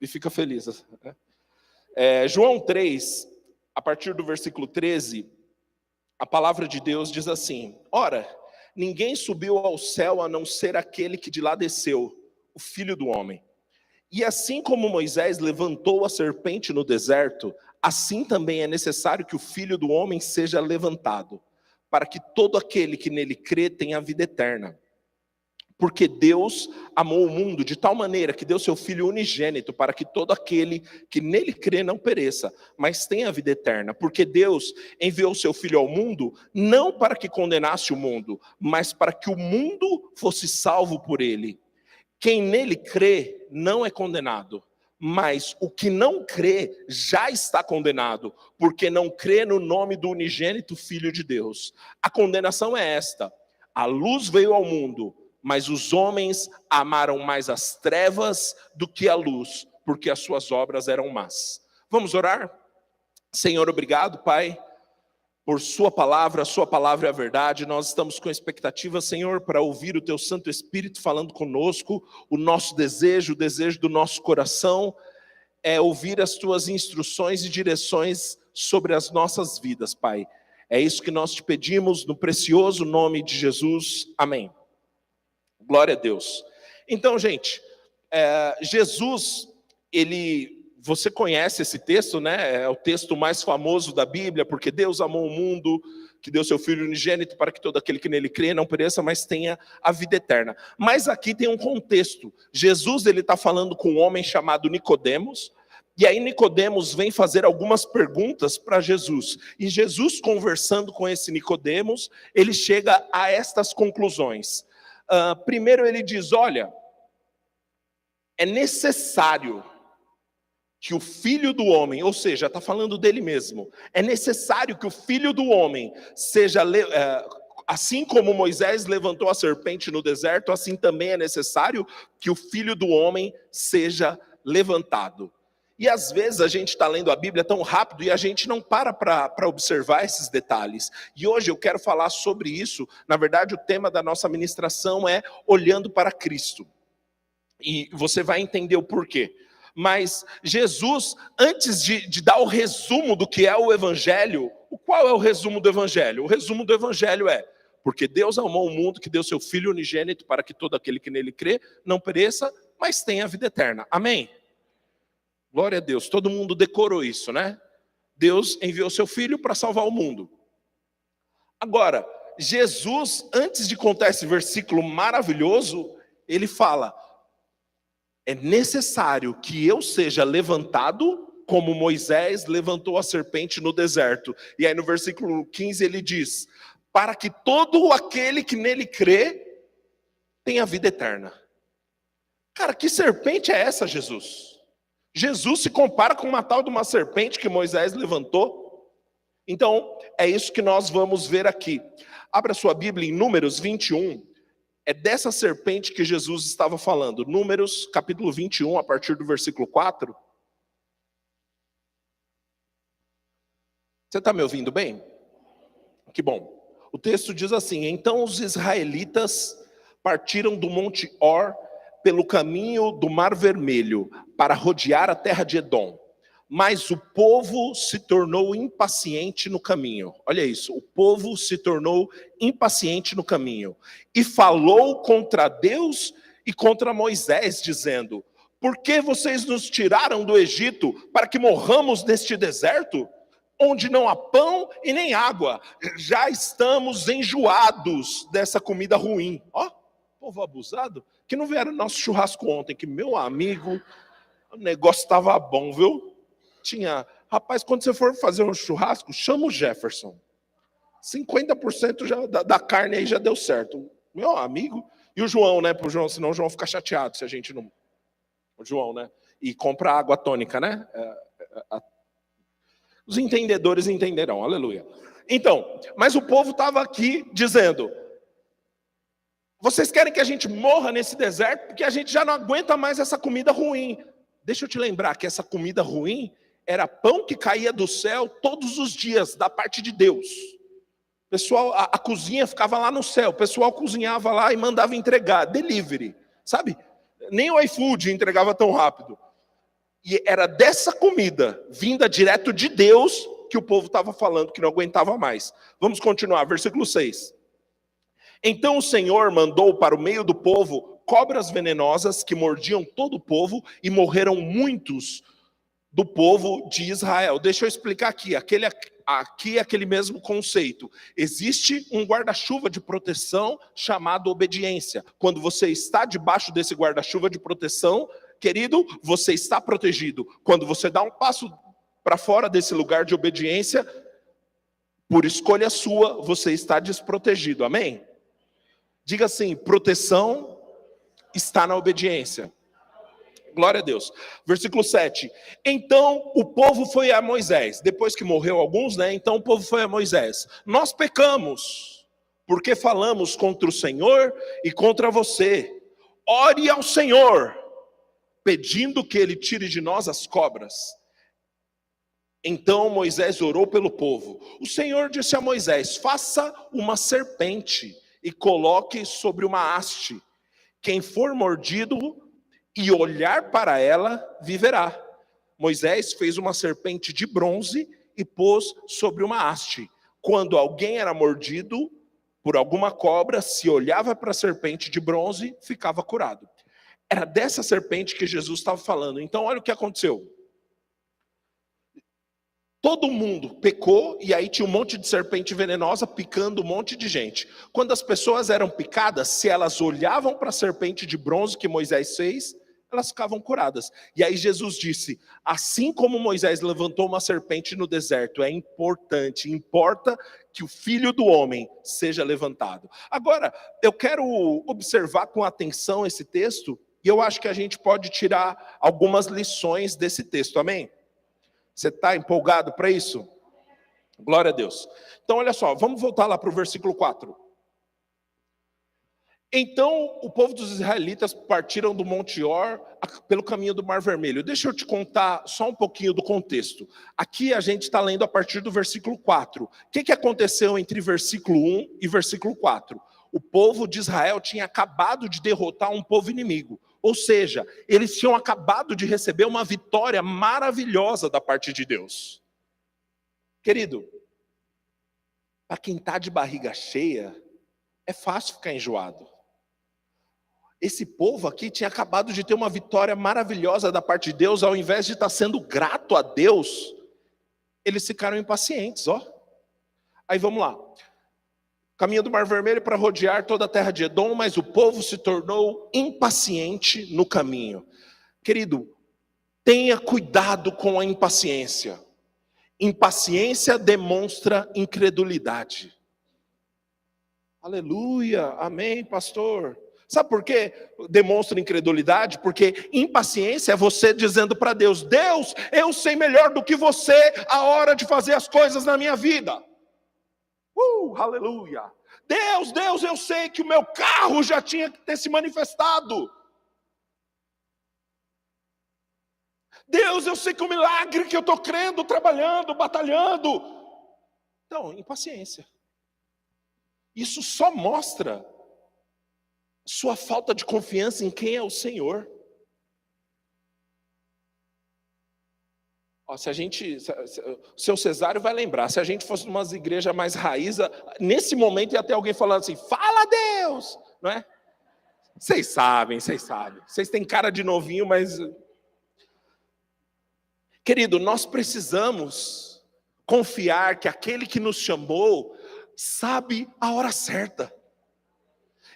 e fica feliz. João 3, a partir do versículo 13, a palavra de Deus diz assim: ora, ninguém subiu ao céu a não ser aquele que de lá desceu, o Filho do Homem. E assim como Moisés levantou a serpente no deserto, assim também é necessário que o Filho do Homem seja levantado, para que todo aquele que nele crê tenha vida eterna. Porque Deus amou o mundo de tal maneira que deu seu Filho unigênito, para que todo aquele que nele crê não pereça, mas tenha vida eterna. Porque Deus enviou seu Filho ao mundo, não para que condenasse o mundo, mas para que o mundo fosse salvo por ele. Quem nele crê não é condenado, mas o que não crê já está condenado, porque não crê no nome do unigênito Filho de Deus. A condenação é esta: a luz veio ao mundo, mas os homens amaram mais as trevas do que a luz, porque as suas obras eram más. Vamos orar? Senhor, obrigado, Pai, por sua palavra é a verdade. Nós estamos com expectativa, Senhor, para ouvir o teu Santo Espírito falando conosco. O nosso desejo, o desejo do nosso coração é ouvir as tuas instruções e direções sobre as nossas vidas, Pai. É isso que nós te pedimos no precioso nome de Jesus. Amém. Glória a Deus. Então, gente, Jesus, você conhece esse texto, né? É o texto mais famoso da Bíblia, porque Deus amou o mundo, que deu seu Filho unigênito para que todo aquele que nele crê não pereça, mas tenha a vida eterna. Mas aqui tem um contexto. Jesus, ele está falando com um homem chamado Nicodemos, e aí Nicodemos vem fazer algumas perguntas para Jesus. E Jesus, conversando com esse Nicodemos, ele chega a estas conclusões. Primeiro ele diz: olha, é necessário que o Filho do Homem, ou seja, está falando dele mesmo, é necessário que o Filho do Homem seja, assim como Moisés levantou a serpente no deserto, assim também é necessário que o Filho do Homem seja levantado. E às vezes a gente está lendo a Bíblia tão rápido e a gente não para observar esses detalhes. E hoje eu quero falar sobre isso. Na verdade, o tema da nossa ministração é olhando para Cristo. E você vai entender o porquê. Mas Jesus, antes de dar o resumo do que é o Evangelho, qual é o resumo do Evangelho? O resumo do Evangelho é: porque Deus amou o mundo, que deu seu Filho unigênito para que todo aquele que nele crê não pereça, mas tenha a vida eterna. Amém? Glória a Deus, todo mundo decorou isso, né? Deus enviou seu Filho para salvar o mundo. Agora, Jesus, antes de contar esse versículo maravilhoso, ele fala: é necessário que eu seja levantado como Moisés levantou a serpente no deserto. E aí no versículo 15 ele diz: para que todo aquele que nele crê tenha vida eterna. Cara, que serpente é essa, Jesus? Jesus se compara com uma tal de uma serpente que Moisés levantou? Então, é isso que nós vamos ver aqui. Abra sua Bíblia em Números 21. É dessa serpente que Jesus estava falando. Números, capítulo 21, a partir do versículo 4. Você está me ouvindo bem? Que bom. O texto diz assim: então os israelitas partiram do Monte Or pelo caminho do Mar Vermelho, para rodear a terra de Edom. Mas o povo se tornou impaciente no caminho. Olha isso, o povo se tornou impaciente no caminho. E falou contra Deus e contra Moisés, dizendo: por que vocês nos tiraram do Egito para que morramos neste deserto, onde não há pão e nem água? Já estamos enjoados dessa comida ruim. Ó, povo abusado, que não vieram no nosso churrasco ontem, que, meu amigo, o negócio estava bom, viu? Rapaz, quando você for fazer um churrasco, chama o Jefferson. 50% já, da carne aí já deu certo. Meu amigo. E o João, né? Pro João, senão o João fica chateado se a gente não... O João, né? E compra água tônica, né? Os entendedores entenderão, aleluia. Então, mas o povo estava aqui dizendo: vocês querem que a gente morra nesse deserto porque a gente já não aguenta mais essa comida ruim. Deixa eu te lembrar que essa comida ruim era pão que caía do céu todos os dias, da parte de Deus. O pessoal, a cozinha ficava lá no céu, o pessoal cozinhava lá e mandava entregar, delivery, sabe? Nem o iFood entregava tão rápido. E era dessa comida, vinda direto de Deus, que o povo estava falando que não aguentava mais. Vamos continuar, versículo 6. Então o Senhor mandou para o meio do povo cobras venenosas que mordiam todo o povo e morreram muitos do povo de Israel. Deixa eu explicar aqui. Aqui é aquele mesmo conceito. Existe um guarda-chuva de proteção chamado obediência. Quando você está debaixo desse guarda-chuva de proteção, querido, você está protegido. Quando você dá um passo para fora desse lugar de obediência, por escolha sua, você está desprotegido. Amém? Diga assim: proteção está na obediência. Glória a Deus. Versículo 7. Então o povo foi a Moisés. Depois que morreu alguns, né? Então o povo foi a Moisés. Nós pecamos, porque falamos contra o Senhor e contra você. Ore ao Senhor, pedindo que ele tire de nós as cobras. Então Moisés orou pelo povo. O Senhor disse a Moisés: faça uma serpente e coloque sobre uma haste. Quem for mordido e olhar para ela, viverá. Moisés fez uma serpente de bronze e pôs sobre uma haste. Quando alguém era mordido por alguma cobra, se olhava para a serpente de bronze, ficava curado. Era dessa serpente que Jesus estava falando. Então olha o que aconteceu. Todo mundo pecou e aí tinha um monte de serpente venenosa picando um monte de gente. Quando as pessoas eram picadas, se elas olhavam para a serpente de bronze que Moisés fez, elas ficavam curadas. E aí Jesus disse: assim como Moisés levantou uma serpente no deserto, importa que o Filho do Homem seja levantado. Agora, eu quero observar com atenção esse texto, e eu acho que a gente pode tirar algumas lições desse texto, amém? Você está empolgado para isso? Glória a Deus. Então olha só, vamos voltar lá para o versículo 4. Então o povo dos israelitas partiram do Monte Or pelo caminho do Mar Vermelho. Deixa eu te contar só um pouquinho do contexto. Aqui a gente está lendo a partir do versículo 4. O que aconteceu entre versículo 1 e versículo 4? O povo de Israel tinha acabado de derrotar um povo inimigo. Ou seja, eles tinham acabado de receber uma vitória maravilhosa da parte de Deus. Querido, para quem está de barriga cheia, é fácil ficar enjoado. Esse povo aqui tinha acabado de ter uma vitória maravilhosa da parte de Deus, ao invés de estar sendo grato a Deus, eles ficaram impacientes, ó. Aí vamos lá. Caminho do Mar Vermelho para rodear toda a terra de Edom, mas o povo se tornou impaciente no caminho. Querido, tenha cuidado com a impaciência. Impaciência demonstra incredulidade. Aleluia, amém, pastor. Sabe por que demonstra incredulidade? Porque impaciência é você dizendo para Deus: Deus, eu sei melhor do que você a hora de fazer as coisas na minha vida. Aleluia. Deus, eu sei que o meu carro já tinha que ter se manifestado. Deus, eu sei que o milagre que eu estou crendo, trabalhando, batalhando. Então, impaciência. Isso só mostra sua falta de confiança em quem é o Senhor. Ó, o seu Cesário vai lembrar, se a gente fosse numa igreja mais raiz, nesse momento ia ter alguém falando assim: fala Deus, não é? Vocês sabem. Vocês têm cara de novinho, mas... Querido, nós precisamos confiar que aquele que nos chamou sabe a hora certa.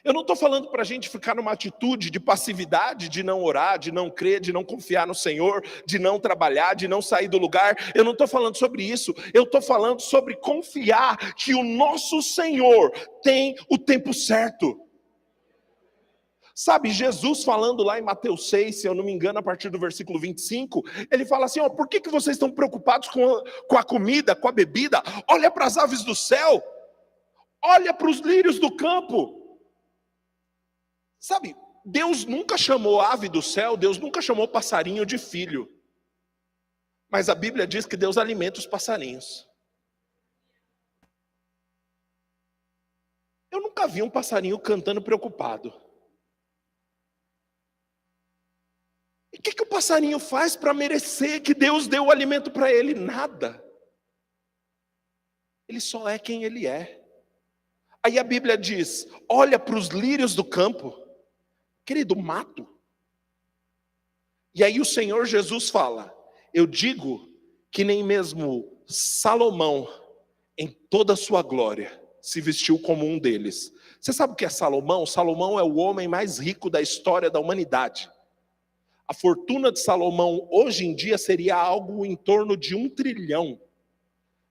Eu não estou falando para a gente ficar numa atitude de passividade, de não orar, de não crer, de não confiar no Senhor, de não trabalhar, de não sair do lugar. Eu não estou falando sobre isso. Eu estou falando sobre confiar que o nosso Senhor tem o tempo certo. Sabe, Jesus falando lá em Mateus 6, se eu não me engano, a partir do versículo 25, ele fala assim: ó, por que vocês estão preocupados com a comida, com a bebida? Olha para as aves do céu, olha para os lírios do campo. Sabe, Deus nunca chamou ave do céu, Deus nunca chamou passarinho de filho. Mas a Bíblia diz que Deus alimenta os passarinhos. Eu nunca vi um passarinho cantando preocupado. E o que o passarinho faz para merecer que Deus deu o alimento para ele? Nada. Ele só é quem ele é. Aí a Bíblia diz, olha para os lírios do campo. Querido, mato. E aí o Senhor Jesus fala, eu digo que nem mesmo Salomão, em toda a sua glória, se vestiu como um deles. Você sabe o que é Salomão? Salomão é o homem mais rico da história da humanidade. A fortuna de Salomão hoje em dia seria algo em torno de 1 trilhão.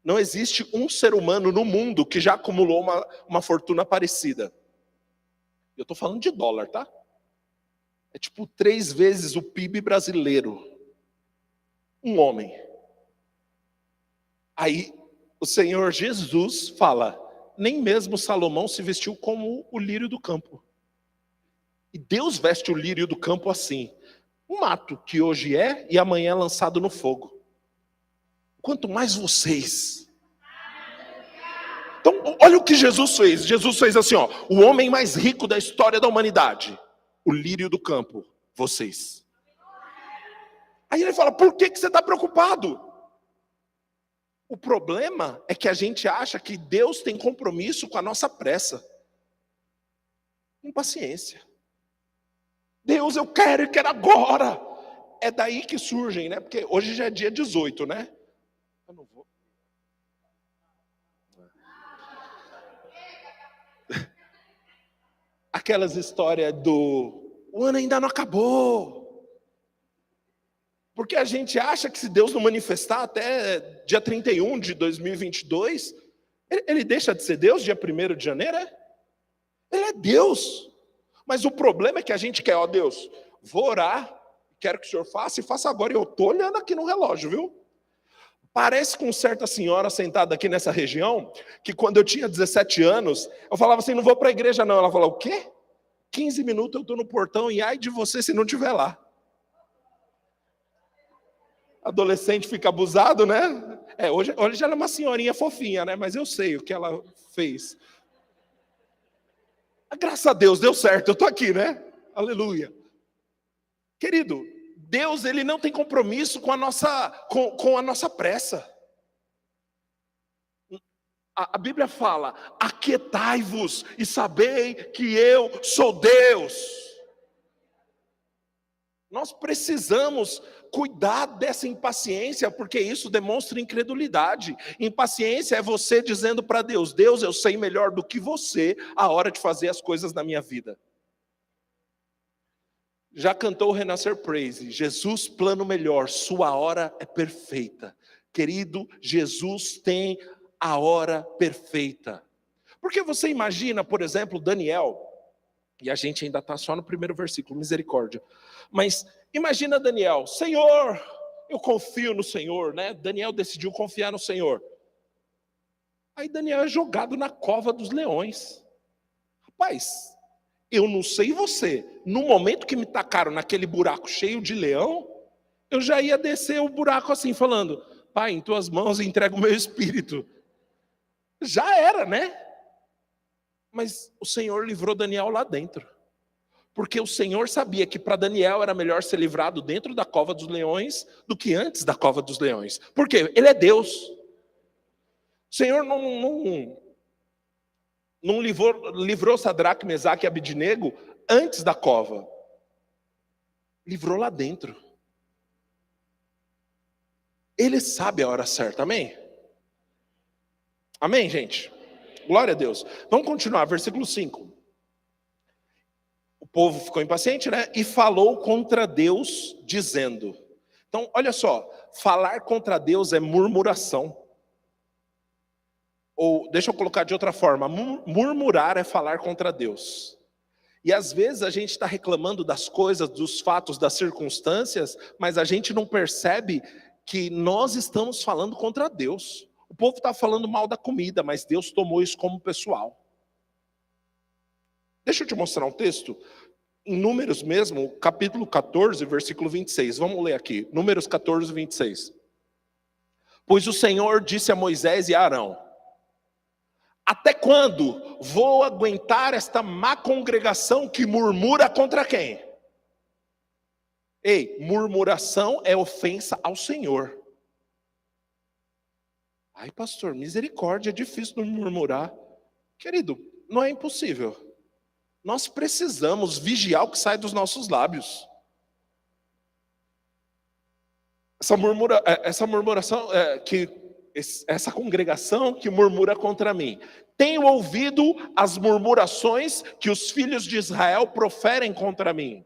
Não existe um ser humano no mundo que já acumulou uma fortuna parecida. Eu estou falando de dólar, tá? É tipo 3 vezes o PIB brasileiro. Um homem. Aí o Senhor Jesus fala, nem mesmo Salomão se vestiu como o lírio do campo. E Deus veste o lírio do campo assim. Um mato que hoje é e amanhã é lançado no fogo. Quanto mais vocês. Então, olha o que Jesus fez. Jesus fez assim, ó, o homem mais rico da história da humanidade. O lírio do campo, vocês. Aí ele fala, por que você está preocupado? O problema é que a gente acha que Deus tem compromisso com a nossa pressa. Impaciência. Deus, eu quero agora. É daí que surgem, né? Porque hoje já é dia 18, né? Eu não vou. Aquelas histórias o ano ainda não acabou. Porque a gente acha que se Deus não manifestar até dia 31 de 2022, ele deixa de ser Deus dia 1º de janeiro, é? Ele é Deus. Mas o problema é que a gente quer, ó Deus, vou orar, quero que o Senhor faça, e faça agora. Eu estou olhando aqui no relógio, viu? Parece com certa senhora sentada aqui nessa região, que quando eu tinha 17 anos, eu falava assim, não vou para a igreja não. Ela falou, o quê? 15 minutos eu estou no portão e ai de você se não estiver lá. Adolescente fica abusado, né? Hoje ela é uma senhorinha fofinha, né? Mas eu sei o que ela fez. Graças a Deus, deu certo, eu estou aqui, né? Aleluia. Querido, Deus, ele não tem compromisso com a nossa pressa. A Bíblia fala, aquietai-vos e sabei que eu sou Deus. Nós precisamos cuidar dessa impaciência, porque isso demonstra incredulidade. Impaciência é você dizendo para Deus, Deus, eu sei melhor do que você a hora de fazer as coisas na minha vida. Já cantou o Renascer Praise, Jesus, plano melhor, sua hora é perfeita. Querido, Jesus tem a hora perfeita. Porque você imagina, por exemplo, Daniel, e a gente ainda está só no 1º versículo, misericórdia. Mas imagina Daniel, Senhor, eu confio no Senhor, né? Daniel decidiu confiar no Senhor. Aí Daniel é jogado na cova dos leões. Rapaz, eu não sei você, no momento que me tacaram naquele buraco cheio de leão, eu já ia descer o buraco assim, falando, Pai, em tuas mãos entrego o meu espírito. Já era, né? Mas o Senhor livrou Daniel lá dentro. Porque o Senhor sabia que para Daniel era melhor ser livrado dentro da cova dos leões do que antes da cova dos leões. Por quê? Ele é Deus. O Senhor não livrou Sadraque, Mesaque e Abidnego antes da cova. Livrou lá dentro. Ele sabe a hora certa, amém? Amém, gente? Glória a Deus. Vamos continuar, versículo 5. O povo ficou impaciente, né? E falou contra Deus, dizendo. Então, olha só. Falar contra Deus é murmuração. Ou, deixa eu colocar de outra forma. Murmurar é falar contra Deus. E às vezes a gente está reclamando das coisas, dos fatos, das circunstâncias, mas a gente não percebe que nós estamos falando contra Deus. O povo está falando mal da comida, mas Deus tomou isso como pessoal. Deixa eu te mostrar um texto. Em Números mesmo, capítulo 14, versículo 26. Vamos ler aqui. Números 14, 26. Pois o Senhor disse a Moisés e a Arão, até quando vou aguentar esta má congregação que murmura contra quem? Ei, murmuração é ofensa ao Senhor. Ai, pastor, misericórdia, é difícil não murmurar. Querido, não é impossível. Nós precisamos vigiar o que sai dos nossos lábios. Essa murmuração, essa congregação que murmura contra mim. Tenho ouvido as murmurações que os filhos de Israel proferem contra mim.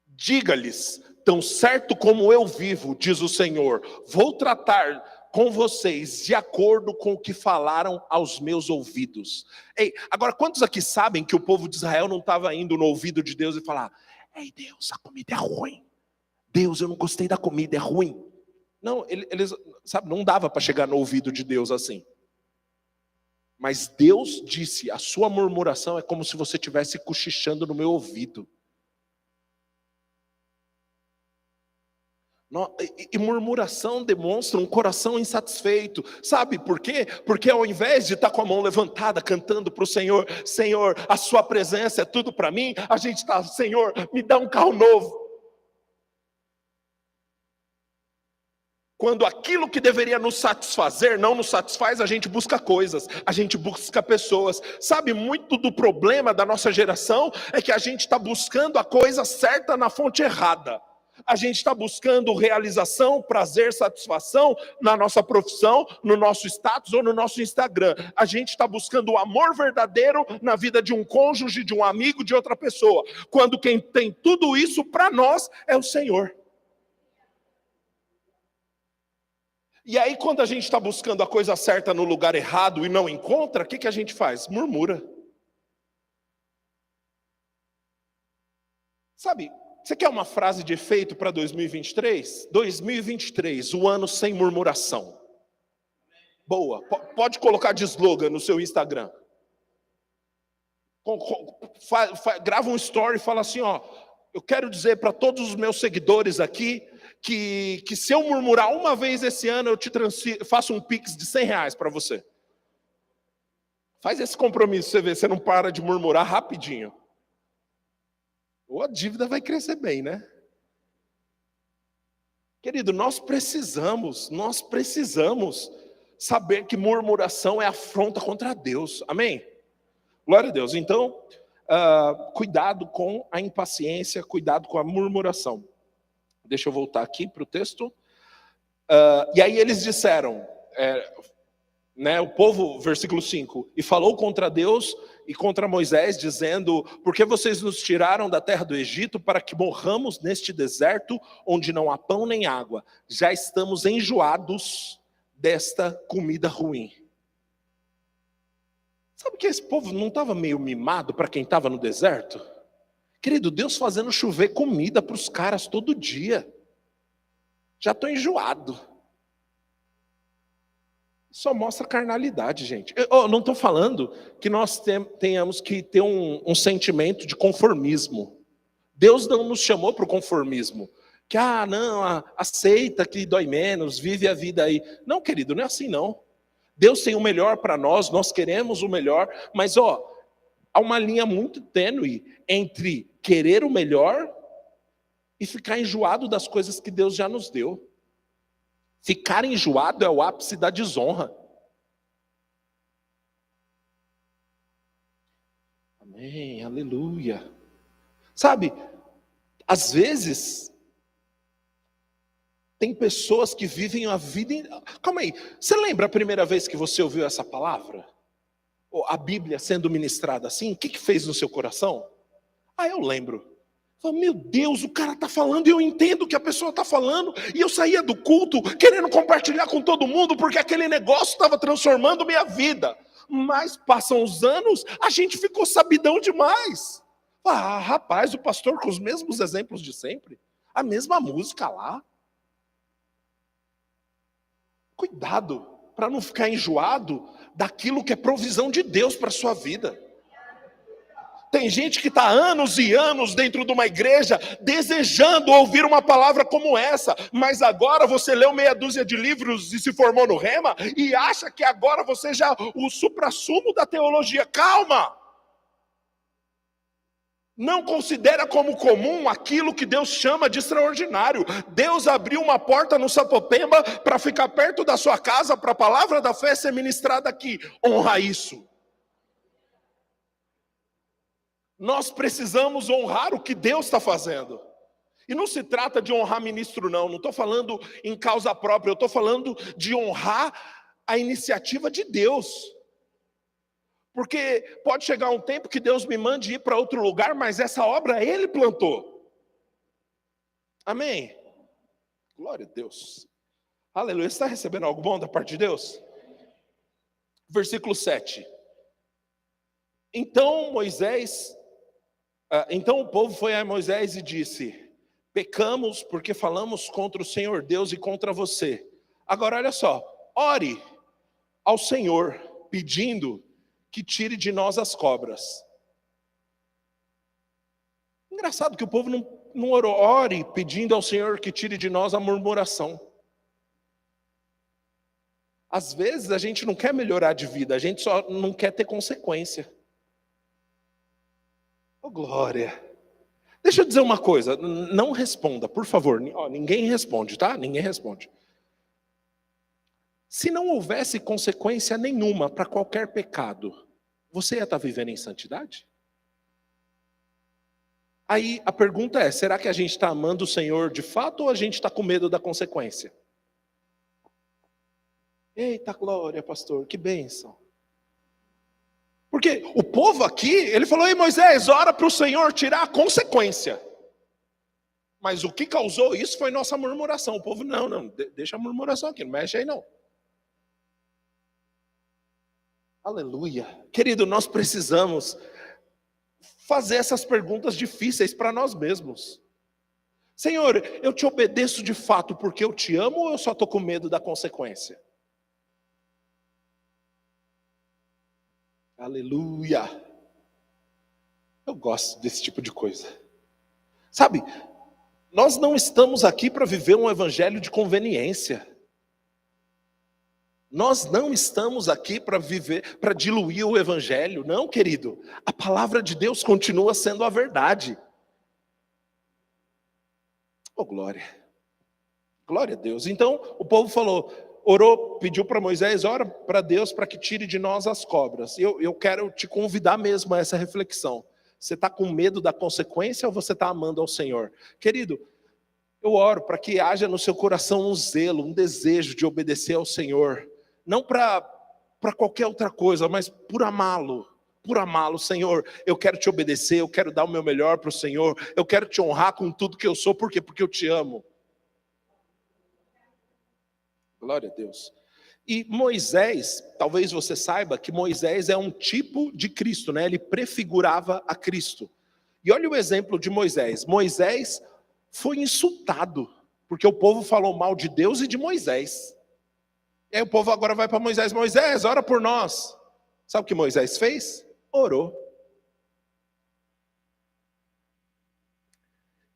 Diga-lhes, tão certo como eu vivo, diz o Senhor, vou tratar com vocês de acordo com o que falaram aos meus ouvidos. Ei, agora quantos aqui sabem que o povo de Israel não estava indo no ouvido de Deus e falar: ei Deus, a comida é ruim. Deus, eu não gostei da comida, é ruim. Não, eles, sabe, não dava para chegar no ouvido de Deus assim. Mas Deus disse, a sua murmuração é como se você estivesse cochichando no meu ouvido. E murmuração demonstra um coração insatisfeito. Sabe por quê? Porque ao invés de estar com a mão levantada, cantando para o Senhor, Senhor, a sua presença é tudo para mim, a gente está, Senhor, me dá um carro novo. Quando aquilo que deveria nos satisfazer não nos satisfaz, a gente busca coisas, a gente busca pessoas. Sabe, muito do problema da nossa geração é que a gente está buscando a coisa certa na fonte errada. A gente está buscando realização, prazer, satisfação na nossa profissão, no nosso status ou no nosso Instagram. A gente está buscando o amor verdadeiro na vida de um cônjuge, de um amigo, de outra pessoa. Quando quem tem tudo isso para nós é o Senhor. E aí quando a gente está buscando a coisa certa no lugar errado e não encontra, o que a gente faz? Murmura. Sabe, você quer uma frase de efeito para 2023? 2023, o ano sem murmuração. Boa, pode colocar de slogan no seu Instagram. Grava um story e fala assim, ó, eu quero dizer para todos os meus seguidores aqui, que se eu murmurar uma vez esse ano, eu te faço um pix de R$100 para você. Faz esse compromisso, você vê, você não para de murmurar rapidinho. Ou a dívida vai crescer bem, né? Querido, nós precisamos saber que murmuração é afronta contra Deus. Amém? Glória a Deus. Então, cuidado com a impaciência, cuidado com a murmuração. Deixa eu voltar aqui para o texto. E aí eles disseram, o povo, versículo 5, e falou contra Deus e contra Moisés, dizendo, por que vocês nos tiraram da terra do Egito para que morramos neste deserto, onde não há pão nem água? Já estamos enjoados desta comida ruim. Sabe que esse povo não estava meio mimado para quem estava no deserto? Querido, Deus fazendo chover comida para os caras todo dia. Já estou enjoado. Só mostra carnalidade, gente. Eu não estou falando que nós tenhamos que ter um sentimento de conformismo. Deus não nos chamou para o conformismo. Que, aceita que dói menos, vive a vida aí. Não, querido, não é assim não. Deus tem o melhor para nós queremos o melhor, mas há uma linha muito tênue entre querer o melhor e ficar enjoado das coisas que Deus já nos deu. Ficar enjoado é o ápice da desonra. Amém, aleluia. Sabe, às vezes, tem pessoas que vivem a vida... Calma aí, você lembra a primeira vez que você ouviu essa palavra? Ou a Bíblia sendo ministrada assim? O que fez no seu coração? Eu lembro. Meu Deus, o cara está falando e eu entendo o que a pessoa está falando. E eu saía do culto querendo compartilhar com todo mundo, porque aquele negócio estava transformando minha vida. Mas passam os anos, a gente ficou sabidão demais. Rapaz, o pastor com os mesmos exemplos de sempre. A mesma música lá. Cuidado para não ficar enjoado daquilo que é provisão de Deus para a sua vida. Tem gente que está anos e anos dentro de uma igreja desejando ouvir uma palavra como essa, mas agora você leu meia dúzia de livros e se formou no Rema e acha que agora você já o suprassumo da teologia. Calma! Não considera como comum aquilo que Deus chama de extraordinário. Deus abriu uma porta no Sapopemba para ficar perto da sua casa, para a palavra da fé ser ministrada aqui. Honra isso. Nós precisamos honrar o que Deus está fazendo. E não se trata de honrar ministro, não estou falando em causa própria, eu estou falando de honrar a iniciativa de Deus. Porque pode chegar um tempo que Deus me mande ir para outro lugar, mas essa obra Ele plantou. Amém? Glória a Deus. Aleluia. Você está recebendo algo bom da parte de Deus? Versículo 7. Então o povo foi a Moisés e disse: pecamos porque falamos contra o Senhor Deus e contra você. Agora olha só, ore ao Senhor pedindo que tire de nós as cobras. Engraçado que o povo não orou. Ore pedindo ao Senhor que tire de nós a murmuração. Às vezes a gente não quer melhorar de vida, a gente só não quer ter consequência. Oh, glória. Deixa eu dizer uma coisa, não responda, por favor. Ninguém responde, tá? Ninguém responde. Se não houvesse consequência nenhuma para qualquer pecado, você ia estar vivendo em santidade? Aí a pergunta é, será que a gente está amando o Senhor de fato ou a gente está com medo da consequência? Eita glória, pastor, que bênção. Porque o povo aqui, ele falou: ei Moisés, ora para o Senhor tirar a consequência. Mas o que causou isso foi nossa murmuração. O povo, não, deixa a murmuração aqui, não mexe aí não. Aleluia. Querido, nós precisamos fazer essas perguntas difíceis para nós mesmos. Senhor, eu te obedeço de fato porque eu te amo ou eu só estou com medo da consequência? Aleluia. Eu gosto desse tipo de coisa. Sabe, nós não estamos aqui para viver um evangelho de conveniência. Nós não estamos aqui para diluir o evangelho, não, querido. A palavra de Deus continua sendo a verdade. Oh, glória. Glória a Deus. Então, o povo orou, pediu para Moisés, ora para Deus para que tire de nós as cobras. Eu quero te convidar mesmo a essa reflexão. Você está com medo da consequência ou você está amando ao Senhor? Querido, eu oro para que haja no seu coração um zelo, um desejo de obedecer ao Senhor. Não para qualquer outra coisa, mas por amá-lo. Por amá-lo, Senhor, eu quero te obedecer, eu quero dar o meu melhor para o Senhor, eu quero te honrar com tudo que eu sou, por quê? Porque eu te amo. Glória a Deus. E Moisés, talvez você saiba que Moisés é um tipo de Cristo, né? Ele prefigurava a Cristo. E olha o exemplo de Moisés. Moisés foi insultado, porque o povo falou mal de Deus e de Moisés. E aí o povo agora vai para Moisés: Moisés, ora por nós. Sabe o que Moisés fez? Orou.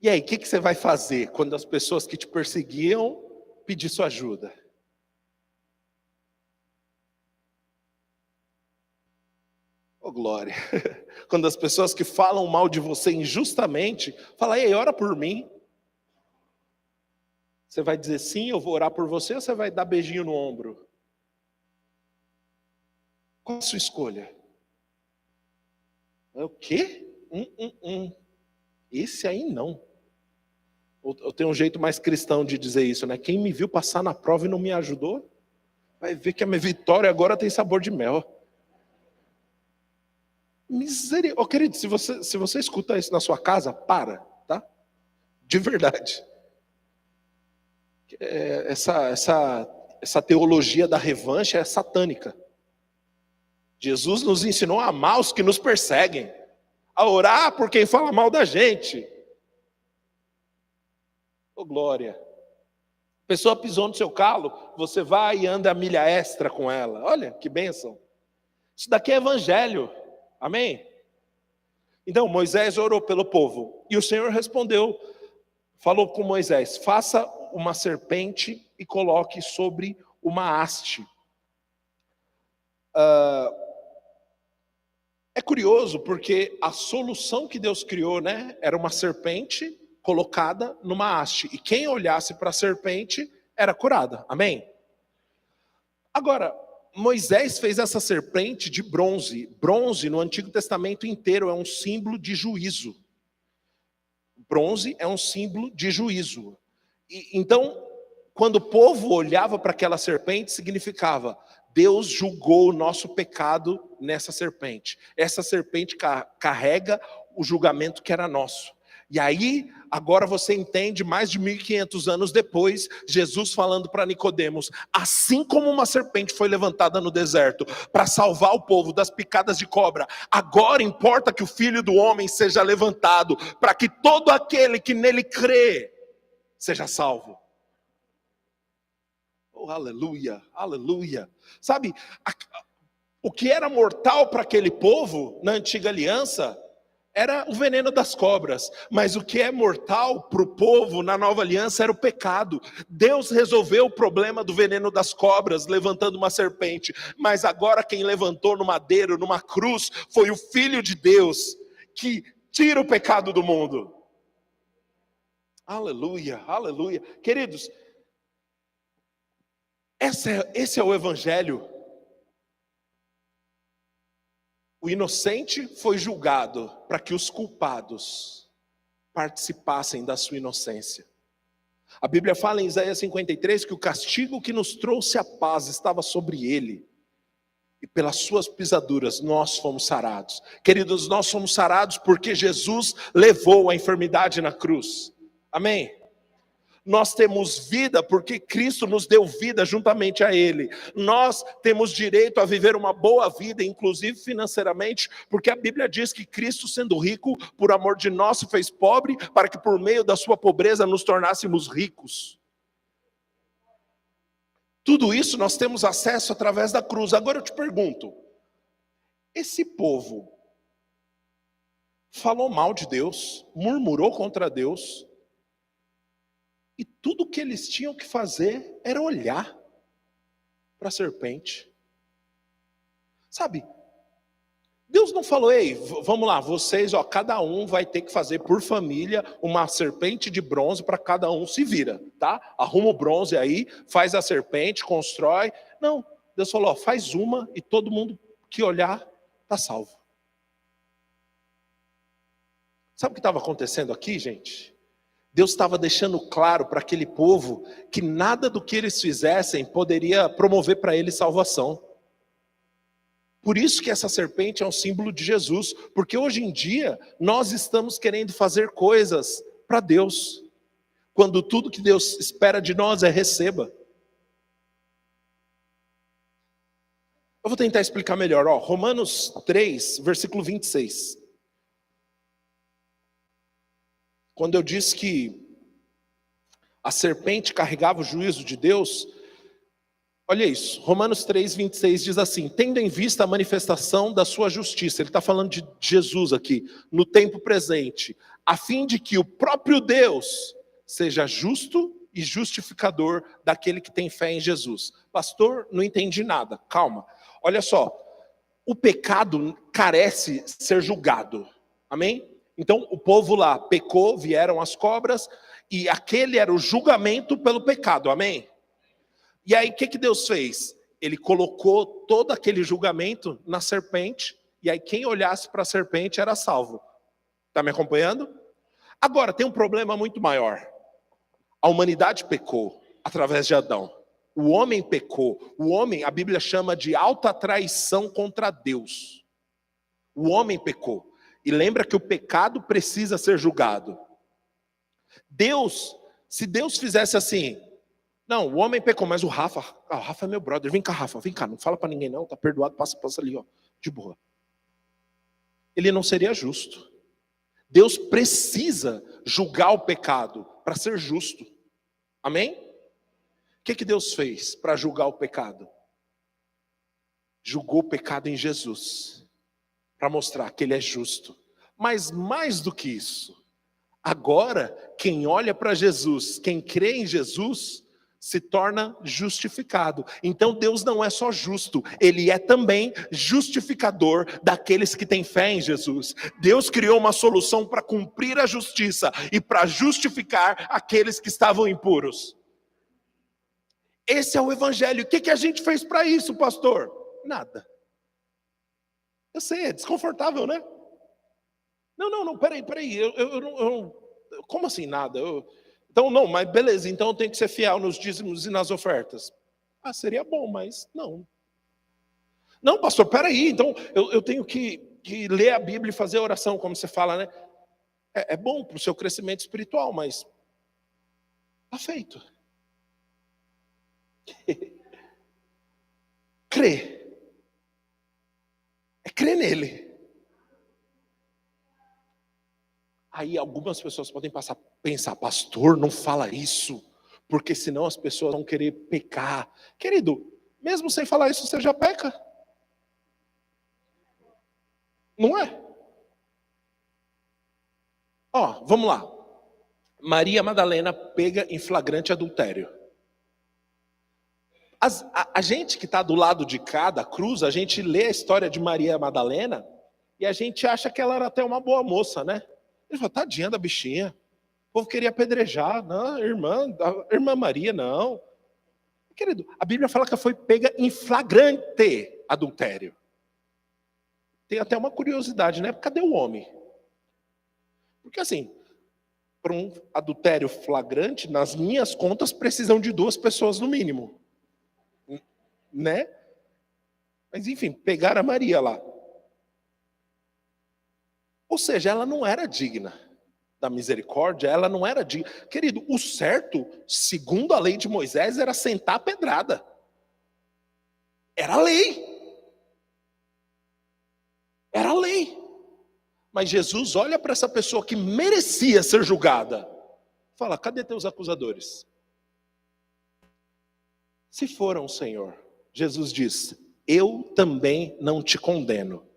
E aí, o que você vai fazer quando as pessoas que te perseguiam pedir sua ajuda? Oh, glória. Quando as pessoas que falam mal de você injustamente, falam: ei, ora por mim. Você vai dizer sim, eu vou orar por você, ou você vai dar beijinho no ombro? Qual a sua escolha? É o quê? Esse aí não. Eu tenho um jeito mais cristão de dizer isso, né? Quem me viu passar na prova e não me ajudou, vai ver que a minha vitória agora tem sabor de mel. Misericórdia. Oh, querido, se você escuta isso na sua casa, para, tá? De verdade. Essa teologia da revanche é satânica. Jesus nos ensinou a amar os que nos perseguem, a orar por quem fala mal da gente. Oh, glória. A pessoa pisou no seu calo, você vai e anda a milha extra com ela. Olha que bênção. Isso daqui é evangelho. Amém? Então Moisés orou pelo povo e o Senhor respondeu, falou com Moisés: faça uma serpente e coloque sobre uma haste. É curioso porque a solução que Deus criou, né, era uma serpente colocada numa haste. E quem olhasse para a serpente era curada. Amém? Agora, Moisés fez essa serpente de bronze. Bronze no Antigo Testamento inteiro é um símbolo de juízo. Bronze é um símbolo de juízo. Então, quando o povo olhava para aquela serpente, significava: Deus julgou o nosso pecado nessa serpente. Essa serpente carrega o julgamento que era nosso. E aí, agora você entende, mais de 1500 anos depois, Jesus falando para Nicodemos: assim como uma serpente foi levantada no deserto para salvar o povo das picadas de cobra, agora importa que o Filho do Homem seja levantado, para que todo aquele que nele crê seja salvo. Oh, aleluia, aleluia. Sabe, o que era mortal para aquele povo na antiga aliança era o veneno das cobras, mas o que é mortal para o povo na nova aliança era o pecado. Deus resolveu o problema do veneno das cobras levantando uma serpente, mas agora quem levantou no madeiro, numa cruz, foi o Filho de Deus, que tira o pecado do mundo. Aleluia, aleluia. Queridos, esse é o Evangelho. O inocente foi julgado para que os culpados participassem da sua inocência. A Bíblia fala em Isaías 53 que o castigo que nos trouxe a paz estava sobre ele. E pelas suas pisaduras nós fomos sarados. Queridos, nós fomos sarados porque Jesus levou a enfermidade na cruz. Amém? Nós temos vida porque Cristo nos deu vida juntamente a Ele. Nós temos direito a viver uma boa vida, inclusive financeiramente, porque a Bíblia diz que Cristo, sendo rico, por amor de nós se fez pobre, para que por meio da sua pobreza nos tornássemos ricos. Tudo isso nós temos acesso através da cruz. Agora eu te pergunto, esse povo falou mal de Deus, murmurou contra Deus, e tudo que eles tinham que fazer era olhar para a serpente. Sabe, Deus não falou: ei, vamos lá, vocês, cada um vai ter que fazer por família uma serpente de bronze para cada um, se vira, tá? Arruma o bronze aí, faz a serpente, constrói. Não, Deus falou: faz uma e todo mundo que olhar está salvo. Sabe o que estava acontecendo aqui, gente? Deus estava deixando claro para aquele povo que nada do que eles fizessem poderia promover para eles salvação. Por isso que essa serpente é um símbolo de Jesus, porque hoje em dia nós estamos querendo fazer coisas para Deus, quando tudo que Deus espera de nós é receba. Eu vou tentar explicar melhor. Romanos 3, versículo 26. Quando eu disse que a serpente carregava o juízo de Deus, olha isso, Romanos 3, 26 diz assim: tendo em vista a manifestação da sua justiça, ele está falando de Jesus aqui, no tempo presente, a fim de que o próprio Deus seja justo e justificador daquele que tem fé em Jesus. Pastor, não entendi nada, calma. Olha só, o pecado carece ser julgado, amém? Então o povo lá pecou, vieram as cobras, e aquele era o julgamento pelo pecado, amém? E aí o que Deus fez? Ele colocou todo aquele julgamento na serpente, e aí quem olhasse para a serpente era salvo. Está me acompanhando? Agora tem um problema muito maior. A humanidade pecou através de Adão. O homem pecou. O homem, a Bíblia chama de alta traição contra Deus. O homem pecou. E lembra que o pecado precisa ser julgado. Deus, se Deus fizesse assim: não, o homem pecou, mas o Rafa é meu brother, vem cá, Rafa, vem cá, não fala para ninguém não, tá perdoado, passa ali, ó, de boa. Ele não seria justo. Deus precisa julgar o pecado para ser justo. Amém? O que Deus fez para julgar o pecado? Julgou o pecado em Jesus, para mostrar que ele é justo. Mas mais do que isso, agora quem olha para Jesus, quem crê em Jesus, se torna justificado. Então Deus não é só justo, Ele é também justificador daqueles que têm fé em Jesus. Deus criou uma solução para cumprir a justiça e para justificar aqueles que estavam impuros. Esse é o Evangelho. O que a gente fez para isso, pastor? Nada. Eu sei, é desconfortável, né? Não, peraí. Como assim nada? Então, não, mas beleza, então eu tenho que ser fiel nos dízimos e nas ofertas. Seria bom, mas não. Não, pastor, peraí, então eu tenho que ler a Bíblia e fazer a oração, como você fala, né? É bom para o seu crescimento espiritual, mas está feito. Crer. É crer nele. Aí algumas pessoas podem pensar, pastor, não fala isso, porque senão as pessoas vão querer pecar. Querido, mesmo sem falar isso, você já peca. Não é? Vamos lá. Maria Madalena pega em flagrante adultério. A gente que está do lado de cá da cruz, a gente lê a história de Maria Madalena e a gente acha que ela era até uma boa moça, né? Ele falou, tadinha da bichinha. O povo queria apedrejar. Não, irmã Maria, não. Querido, a Bíblia fala que ela foi pega em flagrante adultério. Tem até uma curiosidade, né? Cadê o homem? Porque assim, para um adultério flagrante, nas minhas contas, precisam de 2 pessoas no mínimo. Né? Mas enfim, pegaram a Maria lá. Ou seja, ela não era digna da misericórdia, ela não era digna. Querido, o certo, segundo a lei de Moisés, era sentar a pedrada. Era a lei. Era a lei. Mas Jesus olha para essa pessoa que merecia ser julgada. Fala, cadê teus acusadores? Se foram, Senhor, Jesus diz, eu também não te condeno.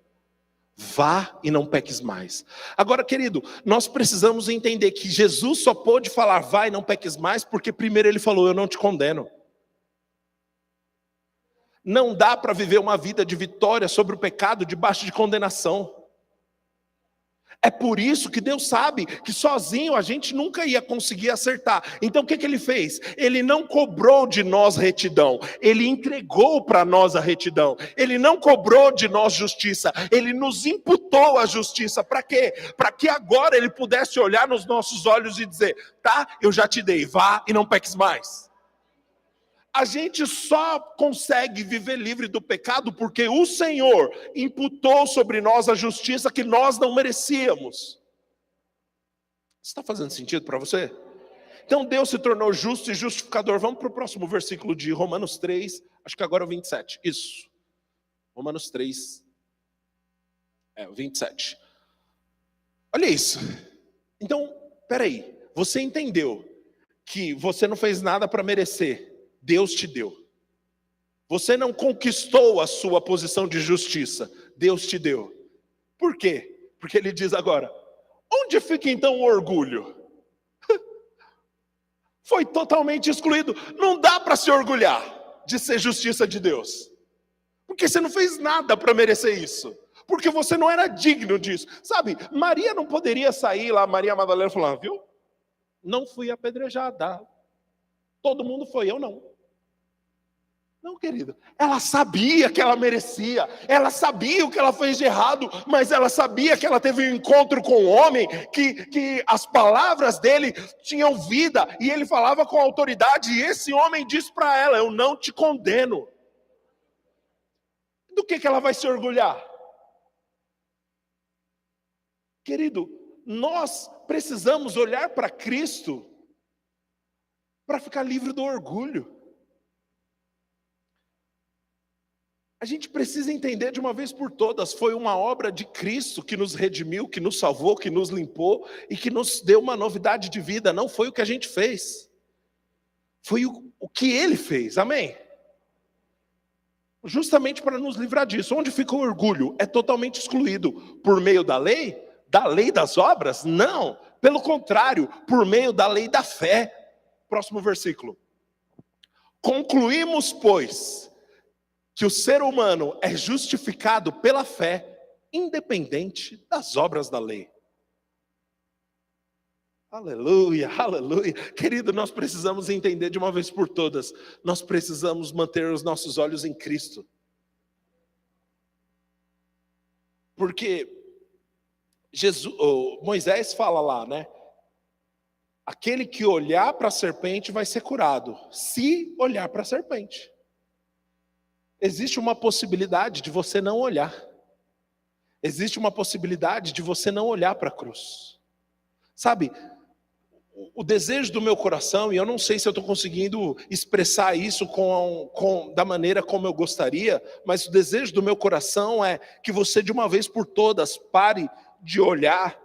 Vá e não peques mais. Agora, querido, nós precisamos entender que Jesus só pôde falar vá e não peques mais, porque primeiro ele falou, eu não te condeno. Não dá para viver uma vida de vitória sobre o pecado debaixo de condenação. É por isso que Deus sabe que sozinho a gente nunca ia conseguir acertar. Então o que ele fez? Ele não cobrou de nós retidão. Ele entregou para nós a retidão. Ele não cobrou de nós justiça. Ele nos imputou a justiça. Para quê? Para que agora ele pudesse olhar nos nossos olhos e dizer, tá, eu já te dei, vá e não peques mais. A gente só consegue viver livre do pecado porque o Senhor imputou sobre nós a justiça que nós não merecíamos. Está fazendo sentido para você? Então Deus se tornou justo e justificador. Vamos para o próximo versículo de Romanos 3, acho que agora é o 27. Isso. Romanos 3, 27. Olha isso. Então, peraí. Você entendeu que você não fez nada para merecer. Deus te deu. Você não conquistou a sua posição de justiça. Deus te deu. Por quê? Porque ele diz agora, onde fica então o orgulho? Foi totalmente excluído. Não dá para se orgulhar de ser justiça de Deus. Porque você não fez nada para merecer isso. Porque você não era digno disso. Sabe, Maria não poderia sair lá, Maria Madalena falando, viu? Não fui apedrejada. Todo mundo foi, eu não. Não, querido, ela sabia que ela merecia, ela sabia o que ela fez de errado, mas ela sabia que ela teve um encontro com um homem, que as palavras dele tinham vida, e ele falava com autoridade, e esse homem disse para ela, eu não te condeno. Do que ela vai se orgulhar? Querido, nós precisamos olhar para Cristo, para ficar livre do orgulho. A gente precisa entender de uma vez por todas, foi uma obra de Cristo que nos redimiu, que nos salvou, que nos limpou e que nos deu uma novidade de vida. Não foi o que a gente fez, foi o que Ele fez, amém? Justamente para nos livrar disso. Onde fica o orgulho? É totalmente excluído por meio da lei das obras? Não, pelo contrário, por meio da lei da fé. Próximo versículo. Concluímos, pois, que o ser humano é justificado pela fé, independente das obras da lei. Aleluia, aleluia. Querido, nós precisamos entender de uma vez por todas, nós precisamos manter os nossos olhos em Cristo. Porque Moisés fala lá, né? Aquele que olhar para a serpente vai ser curado, se olhar para a serpente. Existe uma possibilidade de você não olhar. Existe uma possibilidade de você não olhar para a cruz. Sabe, o desejo do meu coração, e eu não sei se eu estou conseguindo expressar isso da maneira como eu gostaria, mas o desejo do meu coração é que você de uma vez por todas pare de olhar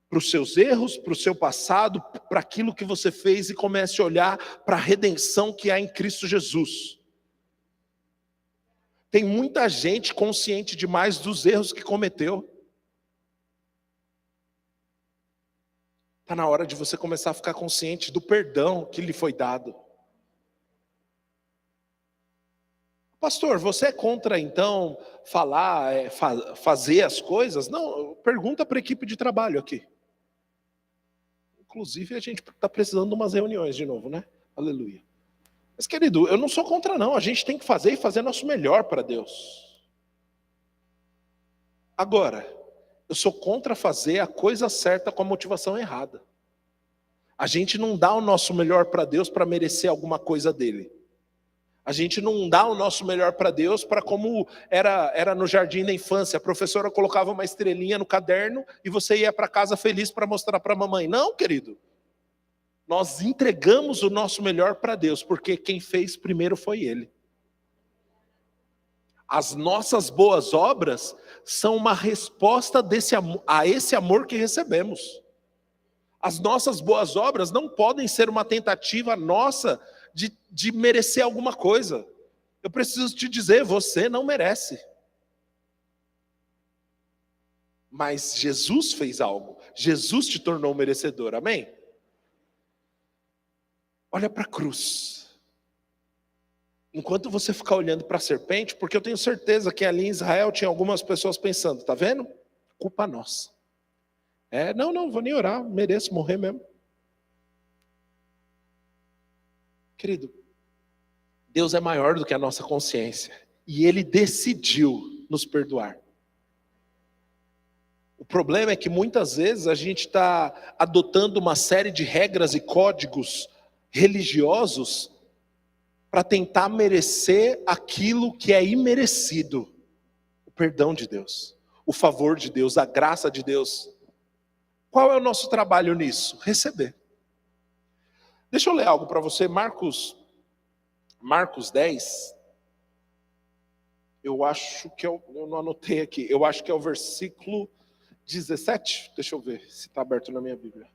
para os seus erros, para o seu passado, para aquilo que você fez e comece a olhar para a redenção que há em Cristo Jesus. Tem muita gente consciente demais dos erros que cometeu. Está na hora de você começar a ficar consciente do perdão que lhe foi dado. Pastor, você é contra então falar, fazer as coisas? Não, pergunta para a equipe de trabalho aqui. Inclusive a gente está precisando de umas reuniões de novo, né? Aleluia. Mas querido, eu não sou contra não, a gente tem que fazer e fazer nosso melhor para Deus. Agora, eu sou contra fazer a coisa certa com a motivação errada. A gente não dá o nosso melhor para Deus para merecer alguma coisa dele. A gente não dá o nosso melhor para Deus para como era no jardim da infância. A professora colocava uma estrelinha no caderno e você ia para casa feliz para mostrar para a mamãe. Não, querido. Nós entregamos o nosso melhor para Deus, porque quem fez primeiro foi Ele. As nossas boas obras são uma resposta a esse amor que recebemos. As nossas boas obras não podem ser uma tentativa nossa de merecer alguma coisa. Eu preciso te dizer, você não merece. Mas Jesus fez algo. Jesus te tornou merecedor, amém? Olha para a cruz. Enquanto você ficar olhando para a serpente, porque eu tenho certeza que ali em Israel tinha algumas pessoas pensando, tá vendo? Culpa nossa. Não vou nem orar, mereço morrer mesmo. Querido, Deus é maior do que a nossa consciência. E Ele decidiu nos perdoar. O problema é que muitas vezes a gente está adotando uma série de regras e códigos religiosos para tentar merecer aquilo que é imerecido. O perdão de Deus, o favor de Deus, a graça de Deus. Qual é o nosso trabalho nisso? Receber. Deixa eu ler algo para você, Marcos 10. Eu acho que eu não anotei aqui, eu acho que é o versículo 17. Deixa eu ver se está aberto na minha Bíblia.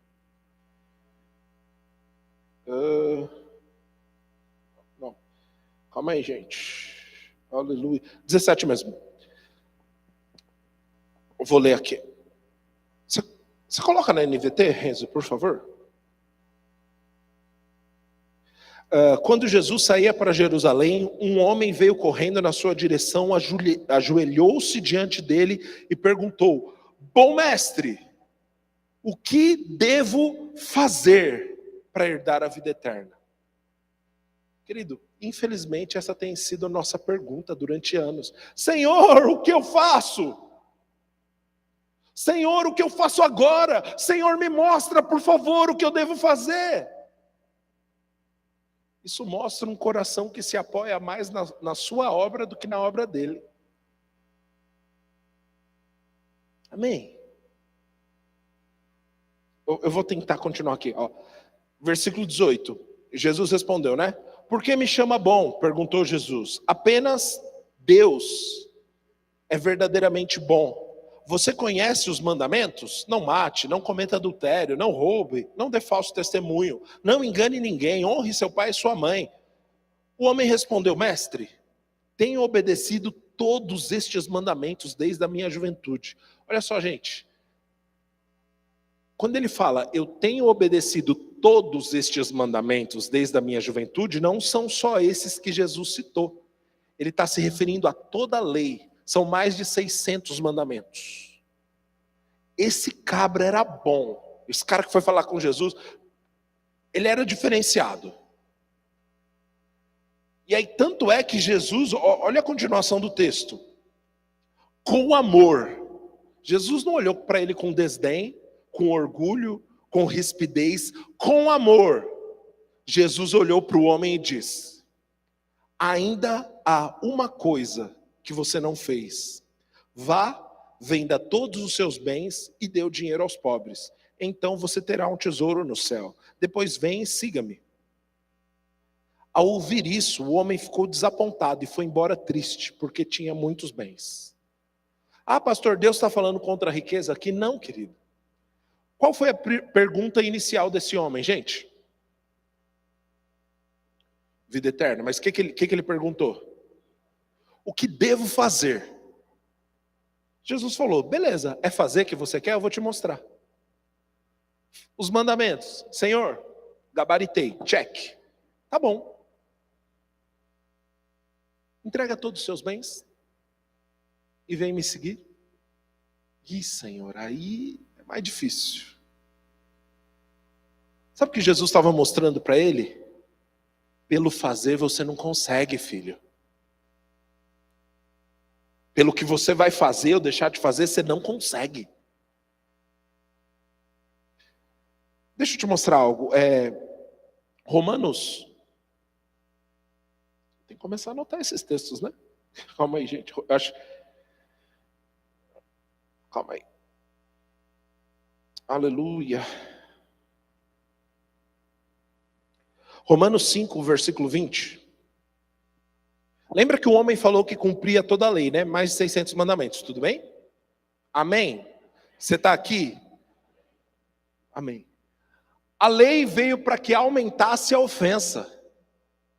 Não, calma aí, gente. Aleluia. 17 mesmo. Eu vou ler aqui. Você coloca na NVT, Renzo, por favor? Quando Jesus saía para Jerusalém, um homem veio correndo na sua direção, ajoelhou-se diante dele e perguntou: Bom mestre, o que devo fazer para herdar a vida eterna? Querido, infelizmente essa tem sido a nossa pergunta durante anos. Senhor, o que eu faço? Senhor, o que eu faço agora? Senhor, me mostra, por favor, o que eu devo fazer. Isso mostra um coração que se apoia mais na sua obra do que na obra dele. Amém? Eu vou tentar continuar aqui. Ó. Versículo 18. Jesus respondeu, né? Por que me chama bom? Perguntou Jesus. Apenas Deus é verdadeiramente bom. Você conhece os mandamentos? Não mate, não cometa adultério, não roube, não dê falso testemunho, não engane ninguém, honre seu pai e sua mãe. O homem respondeu: Mestre, tenho obedecido todos estes mandamentos desde a minha juventude. Olha só, gente. quando ele fala, eu tenho obedecido todos estes mandamentos desde a minha juventude, não são só esses que Jesus citou. Ele está se referindo a toda a lei. São mais de 600 mandamentos. Esse cabra era bom. Esse cara que foi falar com Jesus, ele era diferenciado. E aí, tanto é que Jesus, olha a continuação do texto. Com amor. Jesus não olhou para ele com desdém, com orgulho, com rispidez, com amor. Jesus olhou para o homem e disse: ainda há uma coisa que você não fez. Vá, venda todos os seus bens e dê o dinheiro aos pobres. Então você terá um tesouro no céu. Depois vem e siga-me. Ao ouvir isso, o homem ficou desapontado e foi embora triste, porque tinha muitos bens. Ah, pastor, Deus está falando contra a riqueza aqui? Não, querido. Qual foi a pergunta inicial desse homem, gente? Vida eterna. Mas o que ele perguntou? O que devo fazer? Jesus falou, beleza, é fazer o que você quer? Eu vou te mostrar. Os mandamentos. Senhor, gabaritei, check. Tá bom. Entrega todos os seus bens e vem me seguir. Ih, Senhor, aí é mais difícil. Sabe o que Jesus estava mostrando para ele? Pelo fazer você não consegue, filho. Pelo que você vai fazer ou deixar de fazer, você não consegue. Deixa eu te mostrar algo. Romanos. Tem que começar a anotar esses textos, né? Calma aí, gente. Calma aí. Aleluia. Romanos 5, versículo 20. Lembra que o homem falou que cumpria toda a lei, né? Mais de 600 mandamentos, tudo bem? Amém? Você está aqui? Amém. A lei veio para que aumentasse a ofensa.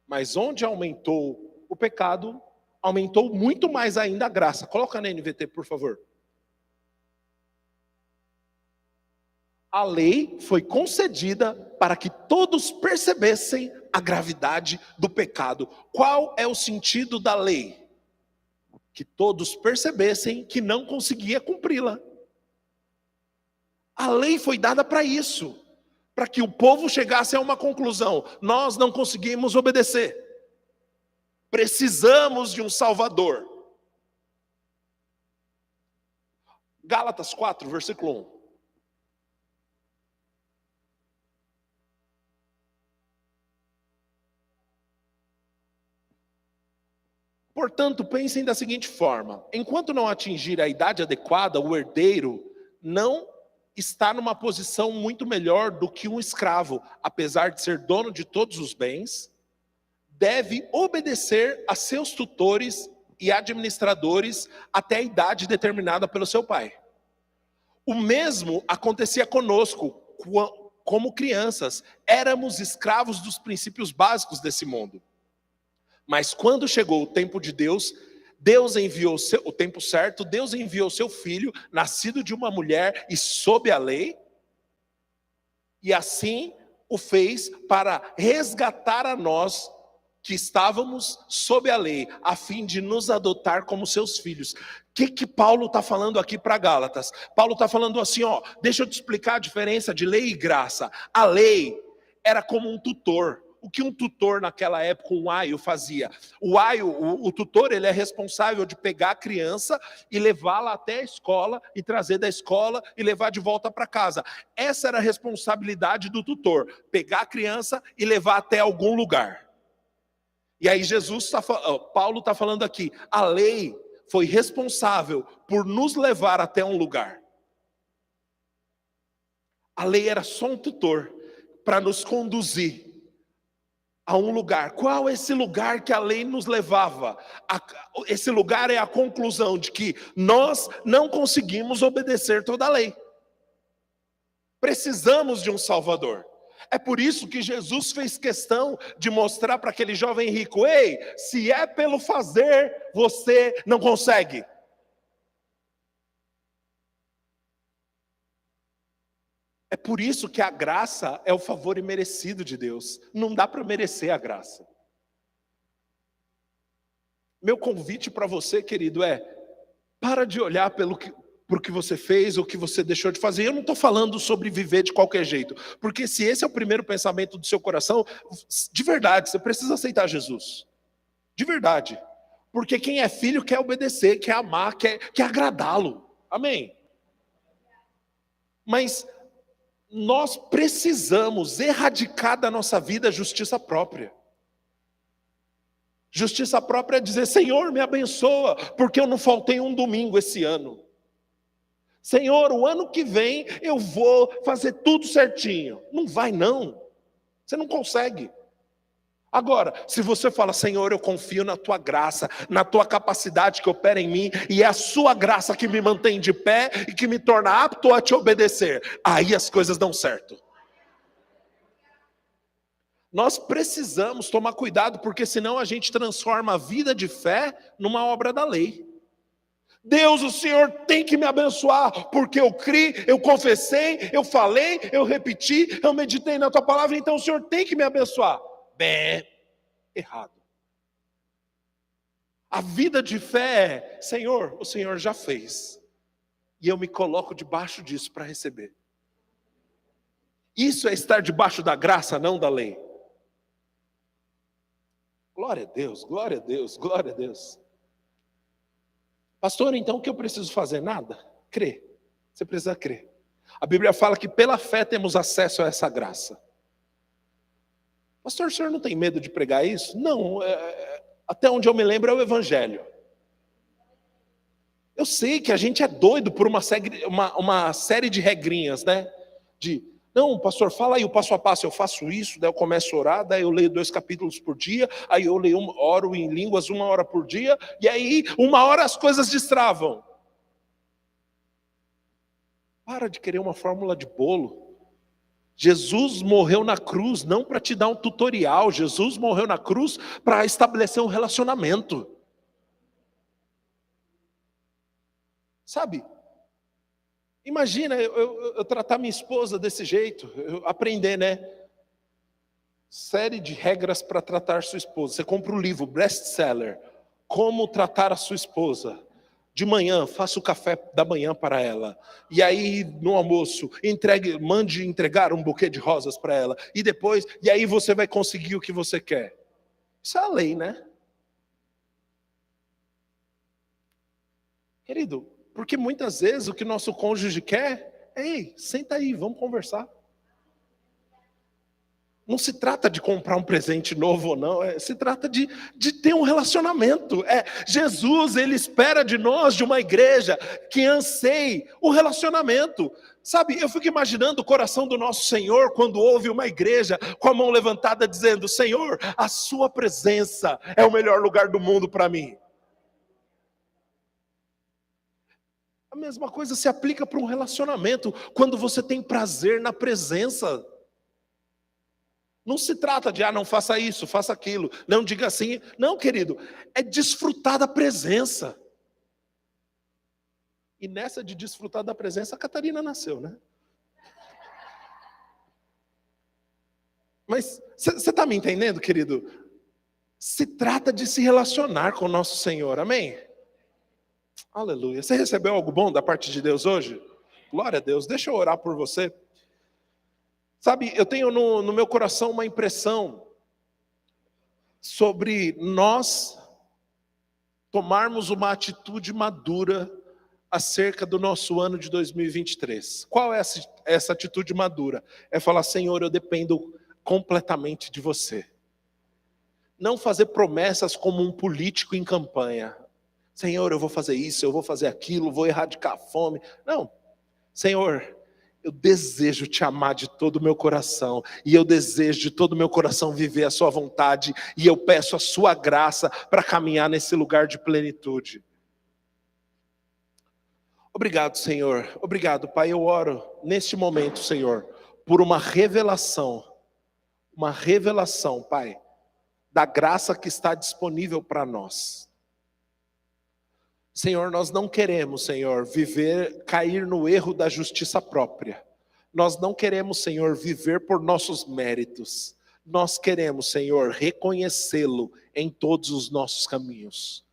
Mas onde aumentou o pecado, aumentou muito mais ainda a graça. Coloca na NVT, por favor. A lei foi concedida para que todos percebessem a gravidade do pecado. Qual é o sentido da lei? Que todos percebessem que não conseguia cumpri-la. A lei foi dada para isso, para que o povo chegasse a uma conclusão: nós não conseguimos obedecer. Precisamos de um Salvador. Gálatas 4, versículo 1. Portanto, pensem da seguinte forma: enquanto não atingir a idade adequada, o herdeiro não está numa posição muito melhor do que um escravo, apesar de ser dono de todos os bens, deve obedecer a seus tutores e administradores até a idade determinada pelo seu pai. O mesmo acontecia conosco, como crianças, éramos escravos dos princípios básicos desse mundo. Mas quando chegou o tempo de Deus, Deus enviou o tempo certo, Deus enviou seu filho, nascido de uma mulher e sob a lei, e assim o fez para resgatar a nós que estávamos sob a lei, a fim de nos adotar como seus filhos. O que Paulo está falando aqui para Gálatas? Paulo está falando assim, deixa eu te explicar a diferença de lei e graça. A lei era como um tutor. O que um tutor naquela época, um aio, fazia? O tutor, ele é responsável de pegar a criança e levá-la até a escola, e trazer da escola e levar de volta para casa. Essa era a responsabilidade do tutor, pegar a criança e levar até algum lugar. E aí Paulo está falando aqui, a lei foi responsável por nos levar até um lugar. A lei era só um tutor para nos conduzir a um lugar. Qual é esse lugar que a lei nos levava? Esse lugar é a conclusão de que nós não conseguimos obedecer toda a lei. Precisamos de um Salvador. É por isso que Jesus fez questão de mostrar para aquele jovem rico: ei, se é pelo fazer, você não consegue. É por isso que a graça é o favor imerecido de Deus. Não dá para merecer a graça. Meu convite para você, querido, para de olhar por que você fez ou que você deixou de fazer. Eu não estou falando sobre viver de qualquer jeito. Porque se esse é o primeiro pensamento do seu coração, de verdade, você precisa aceitar Jesus. De verdade. Porque quem é filho quer obedecer, quer amar, quer agradá-lo. Amém? Mas nós precisamos erradicar da nossa vida a justiça própria. Justiça própria é dizer: Senhor, me abençoa, porque eu não faltei um domingo esse ano. Senhor, o ano que vem eu vou fazer tudo certinho. Não vai não. Você não consegue. Agora, se você fala: Senhor, eu confio na tua graça, na tua capacidade que opera em mim, e é a sua graça que me mantém de pé e que me torna apto a te obedecer, aí as coisas dão certo. Nós precisamos tomar cuidado, porque senão a gente transforma a vida de fé numa obra da lei. Deus, o Senhor tem que me abençoar, porque eu criei, eu confessei, eu falei, eu repeti, eu meditei na tua palavra, então o Senhor tem que me abençoar. Bem, errado. A vida de fé é: Senhor, o Senhor já fez, e eu me coloco debaixo disso para receber. Isso é estar debaixo da graça, não da lei. Glória a Deus, glória a Deus, glória a Deus. Pastor, então o que eu preciso fazer? Nada? Crer. Você precisa crer. A Bíblia fala que pela fé temos acesso a essa graça. Pastor, o senhor não tem medo de pregar isso? Não, até onde eu me lembro é o Evangelho. Eu sei que a gente é doido por uma série de regrinhas, né? Não, pastor, fala aí o passo a passo. Eu faço isso, daí eu começo a orar, daí eu leio 2 capítulos por dia, aí eu oro em línguas 1 hora por dia, e aí 1 hora as coisas destravam. Para de querer uma fórmula de bolo. Jesus morreu na cruz não para te dar um tutorial, Jesus morreu na cruz para estabelecer um relacionamento. Sabe? Imagina eu tratar minha esposa desse jeito, eu aprender, né? Série de regras para tratar sua esposa. Você compra um livro, best-seller, Como Tratar a Sua Esposa. De manhã, faça o café da manhã para ela. E aí, no almoço, mande entregar um buquê de rosas para ela. E aí você vai conseguir o que você quer. Isso é a lei, né? Querido, porque muitas vezes o que nosso cônjuge quer é: ei, senta aí, vamos conversar. Não se trata de comprar um presente novo ou não, se trata de ter um relacionamento. Jesus, ele espera de nós, de uma igreja, que anseie o relacionamento. Sabe, eu fico imaginando o coração do nosso Senhor quando ouve uma igreja com a mão levantada dizendo: Senhor, a sua presença é o melhor lugar do mundo para mim. A mesma coisa se aplica para um relacionamento, quando você tem prazer na presença. Não se trata de: não faça isso, faça aquilo, não diga assim. Não, querido, é desfrutar da presença. E nessa de desfrutar da presença, a Catarina nasceu, né? Mas você está me entendendo, querido? Se trata de se relacionar com o nosso Senhor, amém? Aleluia. Você recebeu algo bom da parte de Deus hoje? Glória a Deus. Deixa eu orar por você. Sabe, eu tenho no meu coração uma impressão sobre nós tomarmos uma atitude madura acerca do nosso ano de 2023. Qual é essa atitude madura? É falar: Senhor, eu dependo completamente de você. Não fazer promessas como um político em campanha. Senhor, eu vou fazer isso, eu vou fazer aquilo, vou erradicar a fome. Não. Senhor, eu desejo te amar de todo o meu coração, e eu desejo de todo o meu coração viver a sua vontade, e eu peço a sua graça para caminhar nesse lugar de plenitude. Obrigado, Senhor. Obrigado, Pai. Eu oro neste momento, Senhor, por uma revelação, Pai, da graça que está disponível para nós. Senhor, nós não queremos, Senhor, cair no erro da justiça própria. Nós não queremos, Senhor, viver por nossos méritos. Nós queremos, Senhor, reconhecê-lo em todos os nossos caminhos.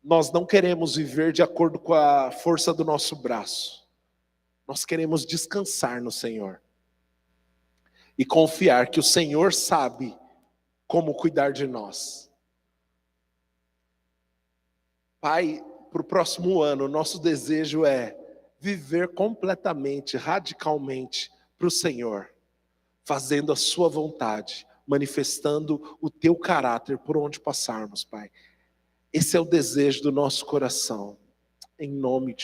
Nós não queremos viver de acordo com a força do nosso braço. Nós queremos descansar no Senhor. E confiar que o Senhor sabe como cuidar de nós. Pai, para o próximo ano, nosso desejo é viver completamente, radicalmente para o Senhor, fazendo a sua vontade, manifestando o teu caráter por onde passarmos, Pai. Esse é o desejo do nosso coração, em nome de